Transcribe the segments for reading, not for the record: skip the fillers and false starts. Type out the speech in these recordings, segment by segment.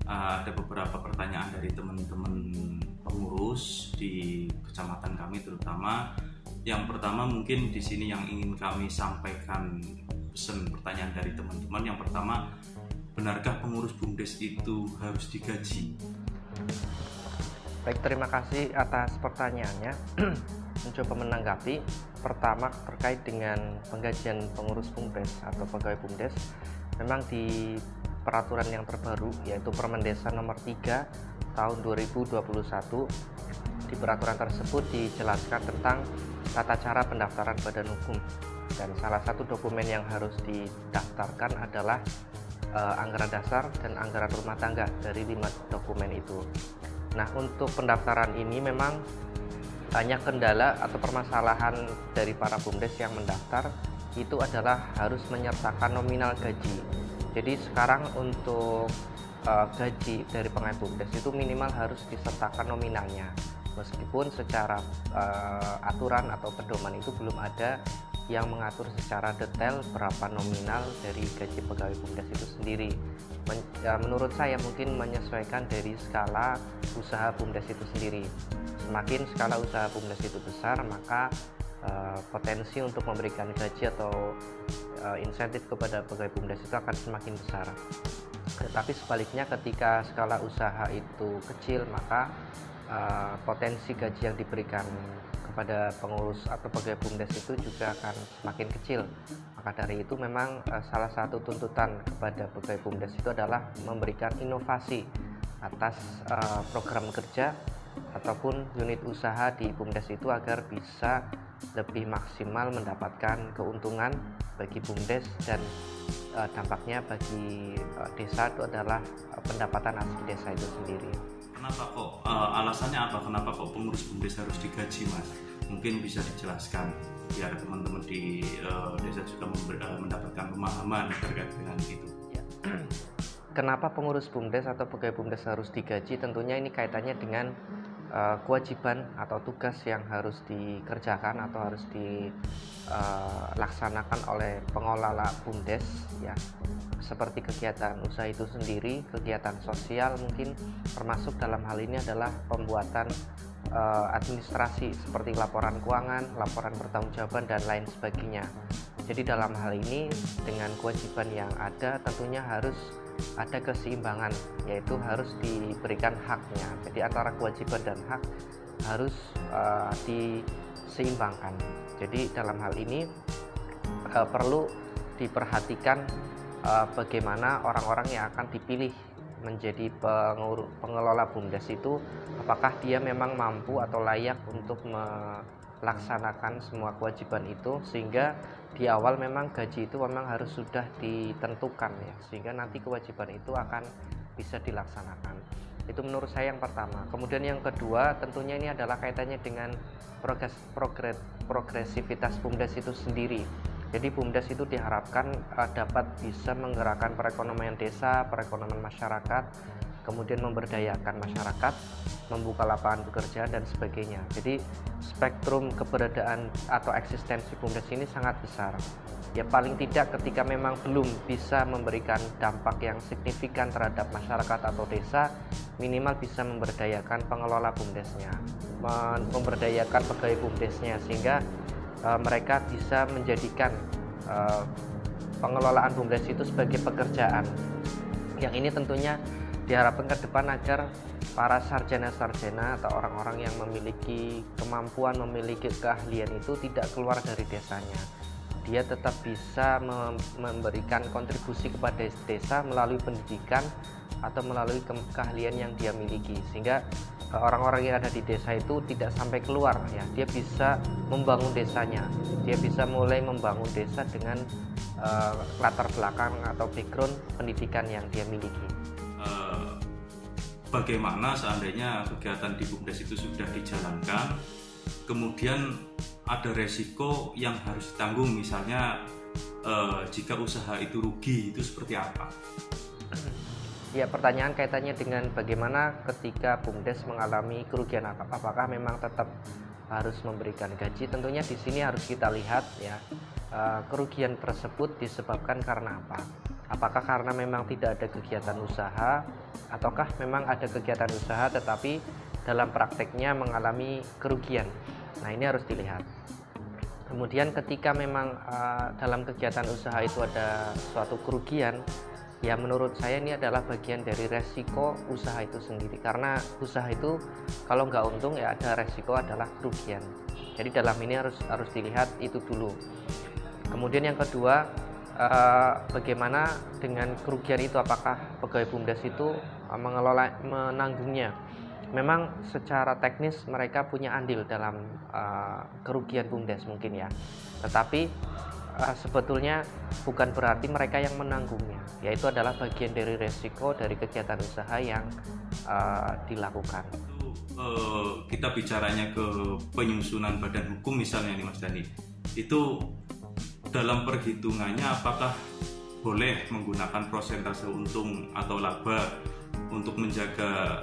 Ada beberapa pertanyaan dari teman-teman pengurus di kecamatan kami terutama. Yang pertama mungkin di sini yang ingin kami sampaikan pesan pertanyaan dari teman-teman. Yang pertama, benarkah pengurus BUMDes itu harus digaji? Baik, terima kasih atas pertanyaannya. Mencoba menanggapi. Pertama, terkait dengan penggajian pengurus BUMDes atau pegawai BUMDes, memang di peraturan yang terbaru yaitu Permendesa nomor 3 tahun 2021, di peraturan tersebut dijelaskan tentang tata cara pendaftaran badan hukum, dan salah satu dokumen yang harus didaftarkan adalah anggaran dasar dan anggaran rumah tangga dari 5 dokumen itu. Nah, untuk pendaftaran ini memang banyak kendala atau permasalahan dari para BUMDes yang mendaftar itu adalah harus menyertakan nominal gaji. Jadi sekarang untuk gaji dari pegawai BUMDes itu minimal harus disertakan nominalnya, meskipun secara aturan atau pedoman itu belum ada yang mengatur secara detail berapa nominal dari gaji pegawai BUMDes itu sendiri. Menurut saya mungkin menyesuaikan dari skala usaha BUMDes itu sendiri. Semakin skala usaha BUMDes itu besar, maka potensi untuk memberikan gaji atau insentif kepada pegawai BUMDes itu akan semakin besar. Tetapi sebaliknya, ketika skala usaha itu kecil, maka potensi gaji yang diberikan kepada pengurus atau pegawai BUMDes itu juga akan semakin kecil. Maka dari itu memang salah satu tuntutan kepada pegawai BUMDes itu adalah memberikan inovasi atas program kerja ataupun unit usaha di BUMDes itu agar bisa lebih maksimal mendapatkan keuntungan bagi BUMDes, dan dampaknya bagi desa itu adalah pendapatan asli desa itu sendiri. Kenapa kok, alasannya apa? Kenapa kok pengurus BUMDes harus digaji, Mas? Mungkin bisa dijelaskan biar teman-teman di desa juga mendapatkan pemahaman terkait dengan itu. Ya. Kenapa pengurus BUMDes atau pegawai BUMDes harus digaji? Tentunya ini kaitannya dengan kewajiban atau tugas yang harus dikerjakan atau harus dilaksanakan oleh pengelola BUMDes, ya, seperti kegiatan usaha itu sendiri, kegiatan sosial mungkin, termasuk dalam hal ini adalah pembuatan administrasi seperti laporan keuangan, laporan pertanggungjawaban, dan lain sebagainya. Jadi dalam hal ini dengan kewajiban yang ada tentunya harus ada keseimbangan, yaitu harus diberikan haknya. Jadi antara kewajiban dan hak harus diseimbangkan. Jadi dalam hal ini perlu diperhatikan bagaimana orang-orang yang akan dipilih menjadi pengelola BUMDes itu, apakah dia memang mampu atau layak untuk melaksanakan semua kewajiban itu, sehingga di awal memang gaji itu memang harus sudah ditentukan, ya, sehingga nanti kewajiban itu akan bisa dilaksanakan. Itu menurut saya yang pertama. Kemudian yang kedua, tentunya ini adalah kaitannya dengan progresivitas BUMDes itu sendiri. Jadi BUMDes itu diharapkan dapat bisa menggerakkan perekonomian desa, perekonomian masyarakat, kemudian memberdayakan masyarakat, membuka lapangan pekerjaan, dan sebagainya. Jadi spektrum keberadaan atau eksistensi BUMDes ini sangat besar. Ya, paling tidak ketika memang belum bisa memberikan dampak yang signifikan terhadap masyarakat atau desa, minimal bisa memberdayakan pengelola BUMDesnya, memberdayakan pegawai BUMDesnya, sehingga mereka bisa menjadikan pengelolaan BUMDes itu sebagai pekerjaan. Yang ini tentunya diharapkan ke depan agar para sarjana-sarjana atau orang-orang yang memiliki kemampuan, memiliki keahlian itu tidak keluar dari desanya. Dia tetap bisa memberikan kontribusi kepada desa melalui pendidikan atau melalui keahlian yang dia miliki, sehingga orang-orang yang ada di desa itu tidak sampai keluar, ya. Dia bisa membangun desanya, dia bisa mulai membangun desa dengan latar belakang atau background pendidikan yang dia miliki. Bagaimana seandainya kegiatan di BUMDes itu sudah dijalankan, kemudian ada resiko yang harus ditanggung, misalnya jika usaha itu rugi, itu seperti apa? Ya, pertanyaan kaitannya dengan bagaimana ketika BUMDes mengalami kerugian, apakah memang tetap harus memberikan gaji? Tentunya di sini harus kita lihat, ya, kerugian tersebut disebabkan karena apa. Apakah karena memang tidak ada kegiatan usaha, ataukah memang ada kegiatan usaha tetapi dalam prakteknya mengalami kerugian. Nah, ini harus dilihat. Kemudian ketika memang dalam kegiatan usaha itu ada suatu kerugian, ya menurut saya ini adalah bagian dari resiko usaha itu sendiri. Karena usaha itu kalau nggak untung ya ada resiko adalah kerugian. Jadi dalam ini harus dilihat itu dulu. Kemudian yang kedua, bagaimana dengan kerugian itu, apakah pegawai BUMDes itu menanggungnya. Memang secara teknis mereka punya andil dalam kerugian BUMDes mungkin ya, tetapi sebetulnya bukan berarti mereka yang menanggungnya, yaitu adalah bagian dari resiko dari kegiatan usaha yang dilakukan. Kita bicaranya ke penyusunan badan hukum misalnya nih Mas Dani, itu dalam perhitungannya apakah boleh menggunakan persentase untung atau laba untuk menjaga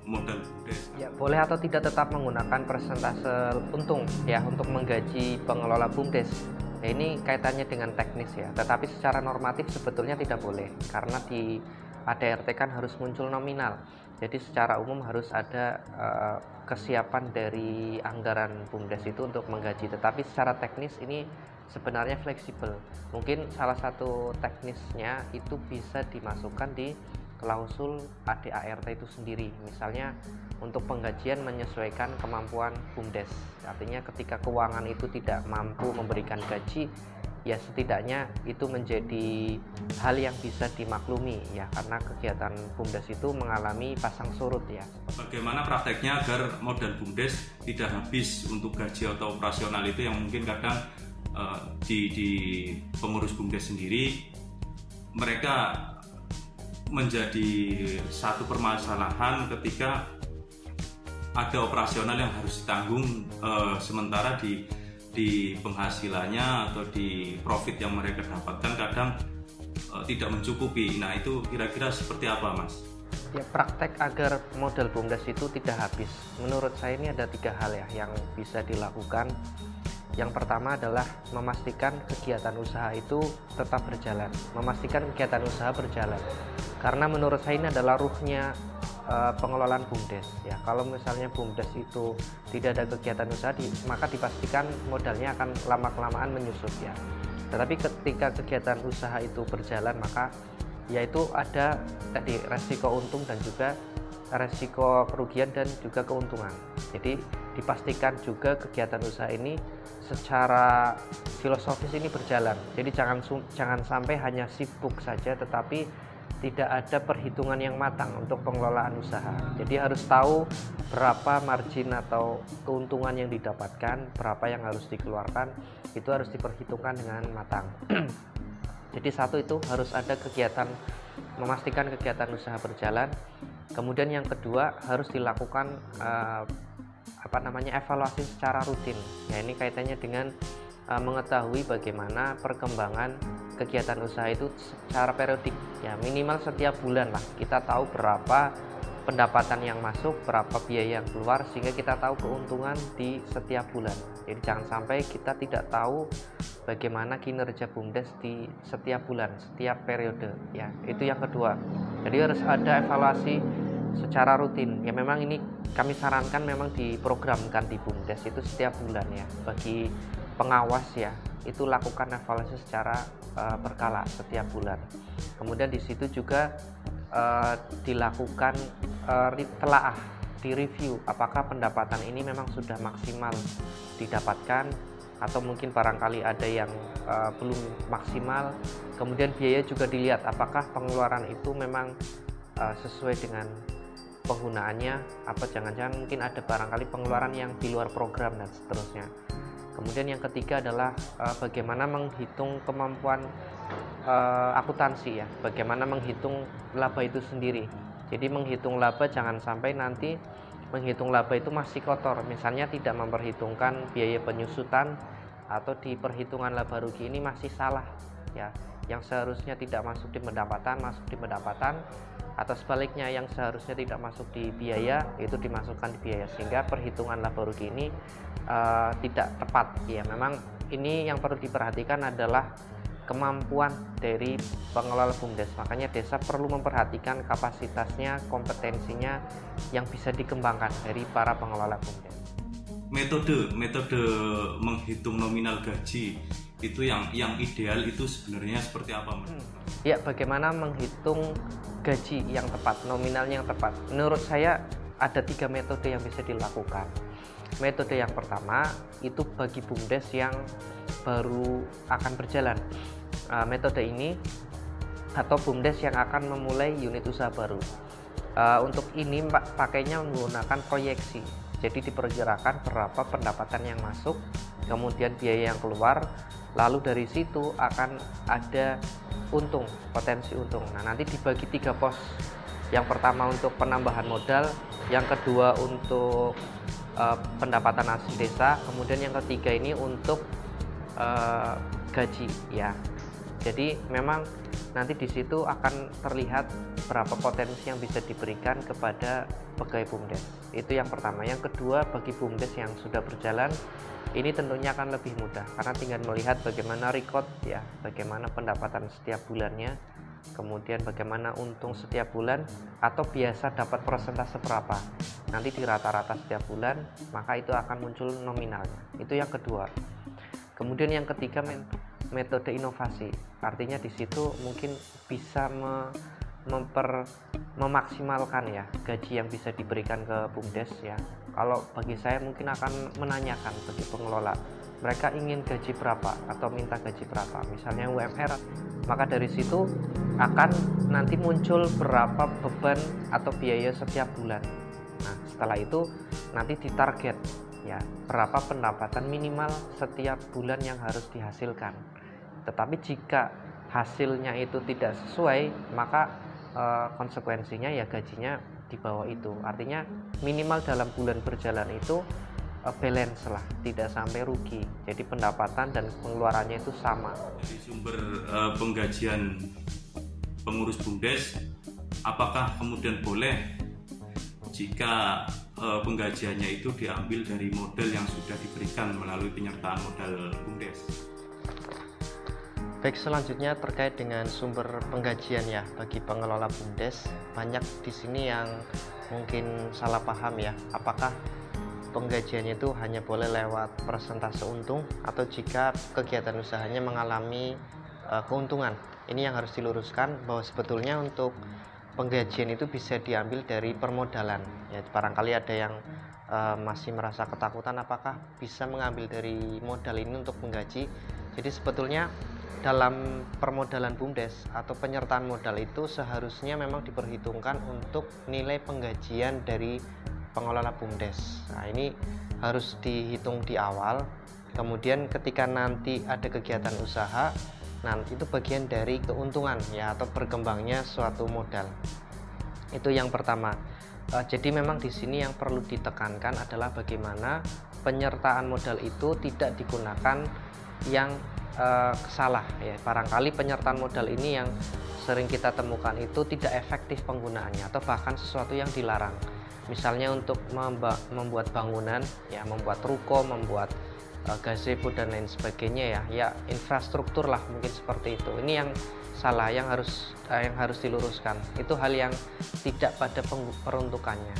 modal BUMDes? Ya, boleh atau tidak tetap menggunakan persentase untung ya untuk menggaji pengelola BUMDes. Ya, ini kaitannya dengan teknis ya, tetapi secara normatif sebetulnya tidak boleh karena di ADRT kan harus muncul nominal. Jadi secara umum harus ada kesiapan dari anggaran BUMDes itu untuk menggaji, tetapi secara teknis ini sebenarnya fleksibel. Mungkin salah satu teknisnya itu bisa dimasukkan di klausul ADART itu sendiri, misalnya untuk penggajian menyesuaikan kemampuan BUMDes. Artinya ketika keuangan itu tidak mampu memberikan gaji, ya setidaknya itu menjadi hal yang bisa dimaklumi ya, karena kegiatan BUMDes itu mengalami pasang surut ya. Bagaimana prakteknya agar modal BUMDes tidak habis untuk gaji atau operasional itu yang mungkin kadang di pengurus BUMDes sendiri mereka menjadi satu permasalahan ketika ada operasional yang harus ditanggung sementara di penghasilannya atau di profit yang mereka dapatkan kadang tidak mencukupi. Nah, itu kira-kira seperti apa, Mas? Ya, praktek agar modal BUMDes itu tidak habis, menurut saya ini ada 3 hal ya yang bisa dilakukan. Yang pertama adalah memastikan kegiatan usaha itu tetap berjalan, memastikan kegiatan usaha berjalan. Karena menurut saya ini adalah ruhnya pengelolaan BUMDes ya. Kalau misalnya BUMDes itu tidak ada kegiatan usaha, maka dipastikan modalnya akan lama-kelamaan menyusut ya. Tetapi ketika kegiatan usaha itu berjalan, maka yaitu ada tadi resiko untung dan juga resiko kerugian dan juga keuntungan. Jadi dipastikan juga kegiatan usaha ini secara filosofis ini berjalan. Jadi jangan sampai hanya sibuk saja tetapi tidak ada perhitungan yang matang untuk pengelolaan usaha. Jadi harus tahu berapa margin atau keuntungan yang didapatkan, berapa yang harus dikeluarkan, itu harus diperhitungkan dengan matang. Jadi satu itu harus ada kegiatan, memastikan kegiatan usaha berjalan. Kemudian yang kedua harus dilakukan evaluasi secara rutin. Ya, ini kaitannya dengan mengetahui bagaimana perkembangan kegiatan usaha itu secara periodik. Ya, minimal setiap bulan lah kita tahu berapa pendapatan yang masuk, berapa biaya yang keluar, sehingga kita tahu keuntungan di setiap bulan. Jadi jangan sampai kita tidak tahu bagaimana kinerja BUMDes di setiap bulan, setiap periode. Ya, itu yang kedua. Jadi harus ada evaluasi secara rutin. Ya, memang ini kami sarankan memang diprogramkan di BUMDes itu setiap bulan ya. Bagi pengawas ya, itu lakukan evaluasi secara berkala setiap bulan. Kemudian di situ juga dilakukan telaah, direview apakah pendapatan ini memang sudah maksimal didapatkan atau mungkin barangkali ada yang belum maksimal. Kemudian biaya juga dilihat apakah pengeluaran itu memang sesuai dengan penggunaannya, apa jangan-jangan mungkin ada barangkali pengeluaran yang di luar program dan seterusnya. Kemudian yang ketiga adalah bagaimana menghitung kemampuan akuntansi ya, bagaimana menghitung laba itu sendiri. Jadi menghitung laba jangan sampai nanti menghitung laba itu masih kotor, misalnya tidak memperhitungkan biaya penyusutan atau di perhitungan laba rugi ini masih salah ya, yang seharusnya tidak masuk di pendapatan masuk di pendapatan, atau sebaliknya yang seharusnya tidak masuk di biaya itu dimasukkan di biaya, sehingga perhitungan laba rugi ini tidak tepat ya. Memang ini yang perlu diperhatikan adalah kemampuan dari pengelola BUMDes. Makanya desa perlu memperhatikan kapasitasnya, kompetensinya yang bisa dikembangkan dari para pengelola BUMDes. Metode menghitung nominal gaji itu yang ideal itu sebenarnya seperti apa, Mas? Ya, bagaimana menghitung gaji yang tepat, nominal yang tepat. Menurut saya ada 3 metode yang bisa dilakukan. Metode yang pertama itu bagi BUMDes yang baru akan berjalan. Metode ini atau BUMDes yang akan memulai unit usaha baru. Untuk ini pakainya menggunakan proyeksi. Jadi diperkirakan berapa pendapatan yang masuk, kemudian biaya yang keluar, lalu dari situ akan ada untung, potensi untung. Nah, nanti dibagi 3 pos. Yang pertama untuk penambahan modal, yang kedua untuk pendapatan asli desa, kemudian yang ketiga ini untuk gaji ya. Jadi memang nanti di situ akan terlihat berapa potensi yang bisa diberikan kepada pegawai BUMDes. Itu yang pertama. Yang kedua, bagi BUMDes yang sudah berjalan, ini tentunya akan lebih mudah karena tinggal melihat bagaimana record ya, bagaimana pendapatan setiap bulannya, kemudian bagaimana untung setiap bulan atau biasa dapat persentase berapa. Nanti di rata-rata setiap bulan, maka itu akan muncul nominalnya. Itu yang kedua. Kemudian yang ketiga, metode inovasi. Artinya di situ mungkin bisa memaksimalkan ya gaji yang bisa diberikan ke BUMDes ya. Kalau bagi saya mungkin akan menanyakan bagi pengelola, mereka ingin gaji berapa atau minta gaji berapa, misalnya UMR, maka dari situ akan nanti muncul berapa beban atau biaya setiap bulan. Nah, setelah itu nanti ditarget ya, berapa pendapatan minimal setiap bulan yang harus dihasilkan. Tetapi jika hasilnya itu tidak sesuai, maka konsekuensinya ya gajinya di bawah itu. Artinya minimal dalam bulan berjalan itu balance lah, tidak sampai rugi. Jadi pendapatan dan pengeluarannya itu sama. Jadi sumber penggajian pengurus BUMDes, apakah kemudian boleh jika penggajiannya itu diambil dari modal yang sudah diberikan melalui penyertaan modal BUMDes? Baik, selanjutnya terkait dengan sumber penggajian ya bagi pengelola BUMDes. Banyak di sini yang mungkin salah paham ya, apakah penggajiannya itu hanya boleh lewat persentase untung atau jika kegiatan usahanya mengalami keuntungan. Ini yang harus diluruskan bahwa sebetulnya untuk penggajian itu bisa diambil dari permodalan ya. Barangkali ada yang masih merasa ketakutan apakah bisa mengambil dari modal ini untuk menggaji. Jadi sebetulnya dalam permodalan BUMDes atau penyertaan modal itu seharusnya memang diperhitungkan untuk nilai penggajian dari pengelola BUMDes. Nah, ini harus dihitung di awal. Kemudian ketika nanti ada kegiatan usaha, nah itu bagian dari keuntungan ya atau berkembangnya suatu modal. Itu yang pertama. Jadi memang di sini yang perlu ditekankan adalah bagaimana penyertaan modal itu tidak digunakan yang salah ya. Barangkali penyertaan modal ini yang sering kita temukan itu tidak efektif penggunaannya atau bahkan sesuatu yang dilarang. Misalnya untuk membuat bangunan ya, membuat ruko, membuat gazebo dan lain sebagainya ya infrastruktur lah mungkin seperti itu. Ini yang salah, yang harus diluruskan. Itu hal yang tidak pada peruntukannya.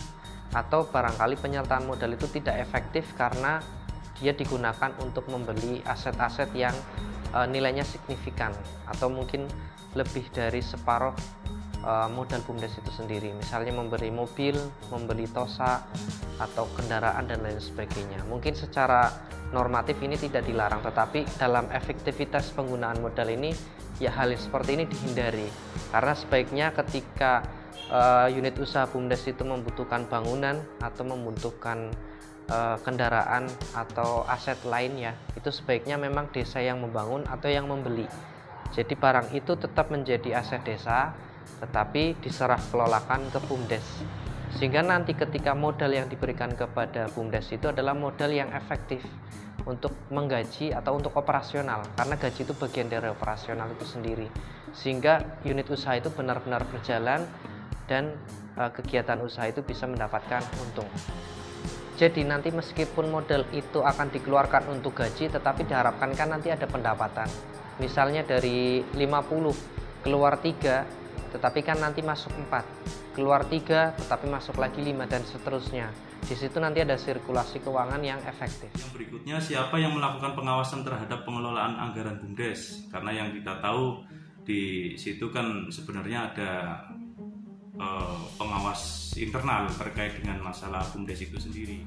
Atau barangkali penyertaan modal itu tidak efektif karena dia digunakan untuk membeli aset-aset yang nilainya signifikan atau mungkin lebih dari separuh modal BUMDes itu sendiri. Misalnya memberi mobil, membeli tosa atau kendaraan dan lain sebagainya. Mungkin secara normatif ini tidak dilarang, tetapi dalam efektivitas penggunaan modal ini ya hal seperti ini dihindari. Karena sebaiknya ketika unit usaha BUMDes itu membutuhkan bangunan atau membutuhkan kendaraan atau aset lainnya, itu sebaiknya memang desa yang membangun atau yang membeli. Jadi barang itu tetap menjadi aset desa, tetapi diserah kelolakan ke BUMDes. Sehingga nanti ketika modal yang diberikan kepada BUMDes itu adalah modal yang efektif untuk menggaji atau untuk operasional, karena gaji itu bagian dari operasional itu sendiri. Sehingga unit usaha itu benar-benar berjalan dan kegiatan usaha itu bisa mendapatkan untung. Jadi nanti meskipun modal itu akan dikeluarkan untuk gaji, tetapi diharapkan kan nanti ada pendapatan. Misalnya dari 50 keluar 3, tetapi kan nanti masuk 4, keluar 3 tetapi masuk lagi 5, dan seterusnya. Di situ nanti ada sirkulasi keuangan yang efektif. Yang berikutnya, siapa yang melakukan pengawasan terhadap pengelolaan anggaran BUMDes? Karena yang kita tahu di situ kan sebenarnya ada pengawas internal terkait dengan masalah BUMDes itu sendiri.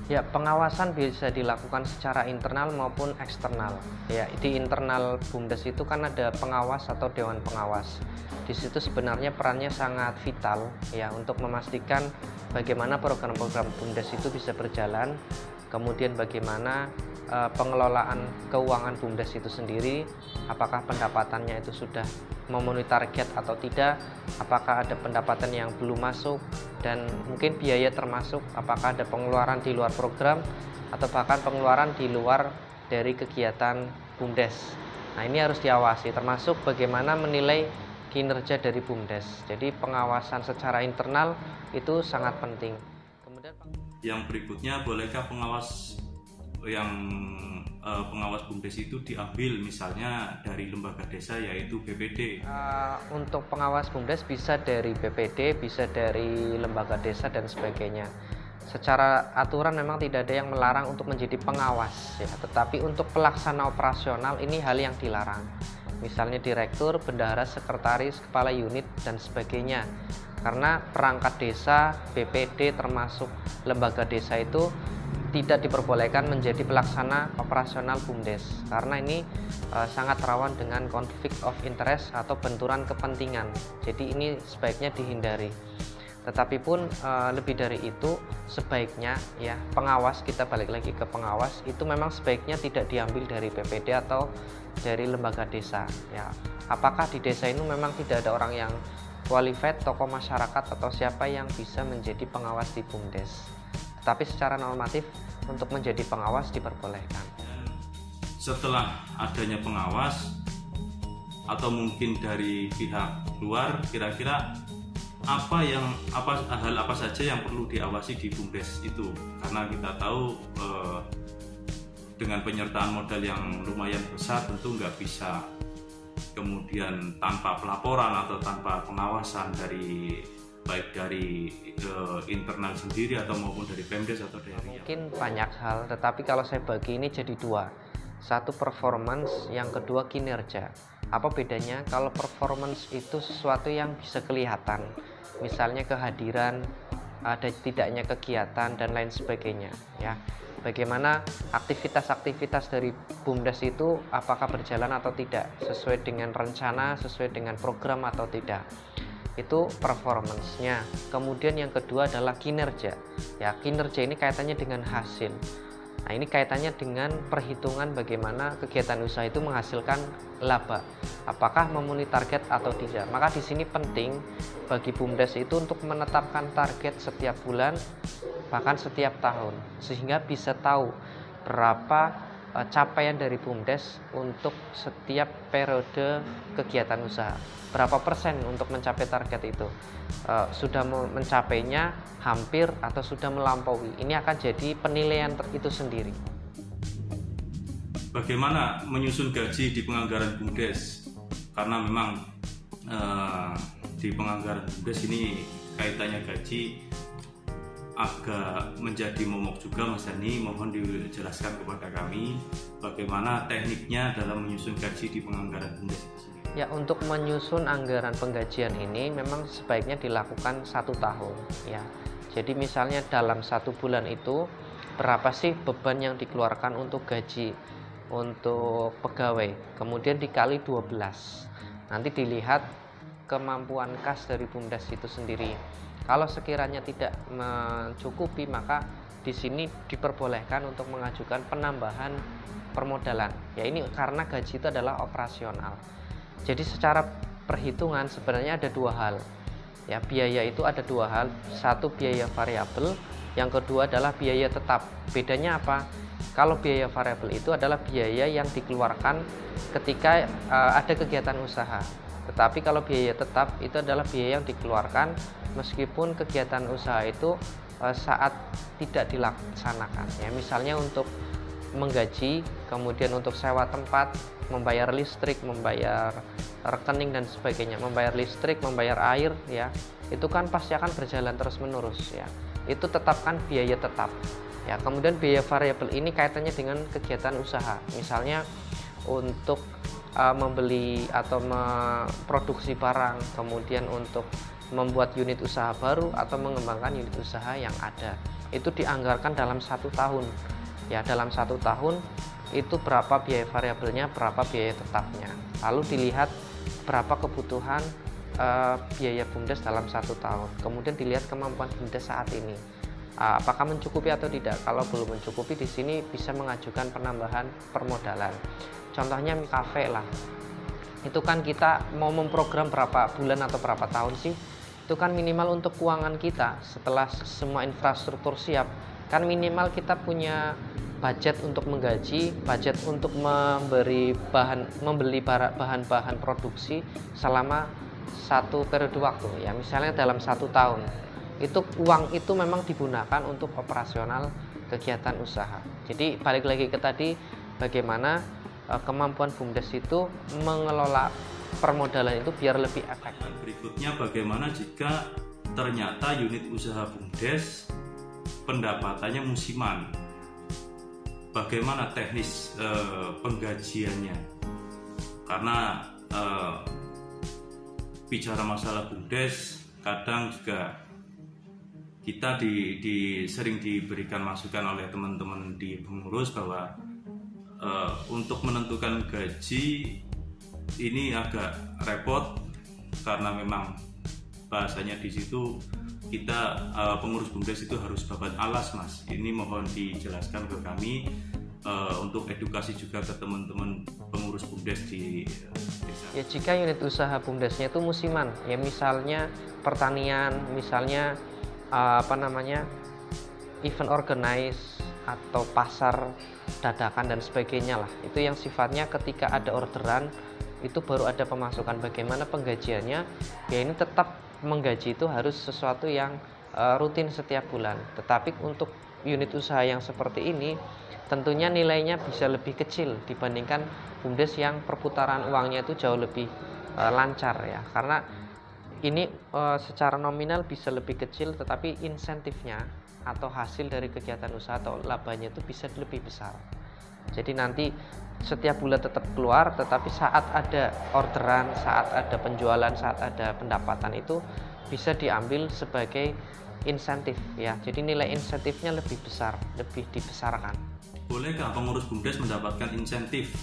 Ya, pengawasan bisa dilakukan secara internal maupun eksternal. Ya, di internal BUMDes itu kan ada pengawas atau dewan pengawas. Di situ sebenarnya perannya sangat vital ya untuk memastikan bagaimana program-program BUMDes itu bisa berjalan, kemudian bagaimana pengelolaan keuangan BUMDes itu sendiri, apakah pendapatannya itu sudah memenuhi target atau tidak, apakah ada pendapatan yang belum masuk, dan mungkin biaya termasuk apakah ada pengeluaran di luar program atau bahkan pengeluaran di luar dari kegiatan BUMDes. Nah, ini harus diawasi, termasuk bagaimana menilai kinerja dari BUMDes. Jadi pengawasan secara internal itu sangat penting. Kemudian yang berikutnya, bolehkah pengawas BUMDes itu diambil misalnya dari lembaga desa yaitu BPD? Untuk pengawas BUMDes bisa dari BPD, bisa dari lembaga desa dan sebagainya. Secara aturan memang tidak ada yang melarang untuk menjadi pengawas ya, tetapi untuk pelaksana operasional ini hal yang dilarang. Misalnya direktur, bendahara, sekretaris, kepala unit dan sebagainya. Karena perangkat desa, BPD termasuk lembaga desa itu tidak diperbolehkan menjadi pelaksana operasional BUMDes karena ini sangat rawan dengan konflik of interest atau benturan kepentingan. Jadi ini sebaiknya dihindari. Tetapi pun lebih dari itu, sebaiknya ya pengawas, kita balik lagi ke pengawas, itu memang sebaiknya tidak diambil dari BPD atau dari lembaga desa ya. Apakah di desa ini memang tidak ada orang yang qualified, tokoh masyarakat atau siapa yang bisa menjadi pengawas di BUMDes. Tetapi secara normatif untuk menjadi pengawas diperbolehkan. Setelah adanya pengawas atau mungkin dari pihak luar, kira-kira hal apa saja yang perlu diawasi di BUMDes itu? Karena kita tahu dengan penyertaan modal yang lumayan besar tentu nggak bisa kemudian tanpa pelaporan atau tanpa pengawasan dari baik dari internal sendiri atau maupun dari Pemdes atau dari mungkin banyak hal, tetapi kalau saya bagi ini jadi dua. Satu performance, yang kedua kinerja. Apa bedanya? Kalau performance itu sesuatu yang bisa kelihatan, misalnya kehadiran, ada tidaknya kegiatan dan lain sebagainya ya. Bagaimana aktivitas-aktivitas dari BUMDes itu apakah berjalan atau tidak, sesuai dengan rencana, sesuai dengan program atau tidak. Itu performance-nya. Kemudian yang kedua adalah kinerja. Ya, kinerja ini kaitannya dengan hasil. Nah, ini kaitannya dengan perhitungan bagaimana kegiatan usaha itu menghasilkan laba. Apakah memenuhi target atau tidak. Maka di sini penting bagi BUMDes itu untuk menetapkan target setiap bulan, bahkan setiap tahun, sehingga bisa tahu berapa capaian dari BUMDes untuk setiap periode kegiatan usaha. Berapa persen untuk mencapai target itu, sudah mencapainya hampir atau sudah melampaui. Ini akan jadi penilaian itu sendiri. Bagaimana menyusun gaji di penganggaran BUMDes? Karena memang di penganggaran BUMDes ini kaitannya gaji agak menjadi momok juga, Mas Dani. Mohon dijelaskan kepada kami bagaimana tekniknya dalam menyusun gaji di penganggaran BUMDes itu sendiri. Ya, untuk menyusun anggaran penggajian ini memang sebaiknya dilakukan 1 tahun ya. Jadi misalnya dalam 1 bulan itu berapa sih beban yang dikeluarkan untuk gaji untuk pegawai, kemudian dikali 12. Nanti dilihat kemampuan kas dari BUMDes itu sendiri. Kalau sekiranya tidak mencukupi, maka di sini diperbolehkan untuk mengajukan penambahan permodalan. Ya, ini karena gaji itu adalah operasional. Jadi secara perhitungan sebenarnya ada 2 hal. Ya, biaya itu ada 2 hal. Satu biaya variabel, yang kedua adalah biaya tetap. Bedanya apa? Kalau biaya variabel itu adalah biaya yang dikeluarkan ketika ada kegiatan usaha. Tetapi kalau biaya tetap itu adalah biaya yang dikeluarkan meskipun kegiatan usaha itu saat tidak dilaksanakan. Ya, misalnya untuk menggaji, kemudian untuk sewa tempat, membayar listrik, membayar rekening dan sebagainya, membayar listrik, membayar air ya, itu kan pasti akan berjalan terus menerus ya. Itu tetapkan biaya tetap ya. Kemudian biaya variabel ini kaitannya dengan kegiatan usaha, misalnya untuk membeli atau memproduksi barang, kemudian untuk membuat unit usaha baru atau mengembangkan unit usaha yang ada, itu dianggarkan dalam 1 tahun ya. Dalam 1 tahun itu berapa biaya variabelnya, berapa biaya tetapnya, lalu dilihat berapa kebutuhan biaya BUMDes dalam 1 tahun, kemudian dilihat kemampuan BUMDes saat ini, apakah mencukupi atau tidak. Kalau belum mencukupi, di sini bisa mengajukan penambahan permodalan. Contohnya kafe lah, itu kan kita mau memprogram berapa bulan atau berapa tahun sih, itu kan minimal untuk keuangan kita setelah semua infrastruktur siap, kan minimal kita punya budget untuk menggaji, budget untuk membeli bahan-bahan produksi selama 1 periode waktu ya, misalnya dalam 1 tahun. Itu uang itu memang digunakan untuk operasional kegiatan usaha. Jadi balik lagi ke tadi, bagaimana kemampuan BUMDes itu mengelola permodalan itu biar lebih efektif. Berikutnya, bagaimana jika ternyata unit usaha BUMDes pendapatannya musiman? Bagaimana teknis penggajiannya? Karena bicara masalah BUMDes, kadang juga kita sering diberikan masukan oleh teman-teman di pengurus bahwa untuk menentukan gaji ini agak repot, karena memang bahasanya di situ kita pengurus BUMDes itu harus babat alas, Mas. Ini mohon dijelaskan ke kami untuk edukasi juga ke teman-teman pengurus BUMDes di desa. Ya, jika unit usaha BUMDesnya itu musiman, ya misalnya pertanian, misalnya event organize atau pasar dadakan dan sebagainya lah, itu yang sifatnya ketika ada orderan itu baru ada pemasukan. Bagaimana penggajiannya? Ya ini tetap menggaji itu harus sesuatu yang rutin setiap bulan. Tetapi untuk unit usaha yang seperti ini tentunya nilainya bisa lebih kecil dibandingkan BUMDes yang perputaran uangnya itu jauh lebih lancar ya, karena ini secara nominal bisa lebih kecil, tetapi insentifnya atau hasil dari kegiatan usaha atau labanya itu bisa lebih besar. Jadi nanti setiap bulan tetap keluar, tetapi saat ada orderan, saat ada penjualan, saat ada pendapatan itu bisa diambil sebagai insentif ya. Jadi nilai insentifnya lebih besar, lebih dibesarkan. Bolehkah pengurus BUMDes mendapatkan insentif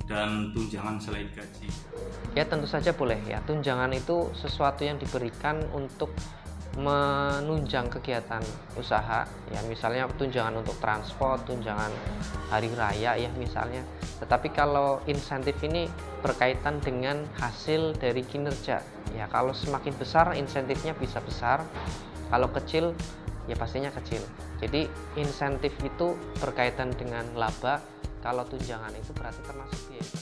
dan tunjangan selain gaji? Ya tentu saja boleh ya. Tunjangan itu sesuatu yang diberikan untuk menunjang kegiatan usaha ya, misalnya tunjangan untuk transport, tunjangan hari raya ya misalnya. Tetapi kalau insentif ini berkaitan dengan hasil dari kinerja ya, kalau semakin besar insentifnya bisa besar, kalau kecil ya pastinya kecil. Jadi insentif itu berkaitan dengan laba, kalau tunjangan itu berarti termasuk biaya.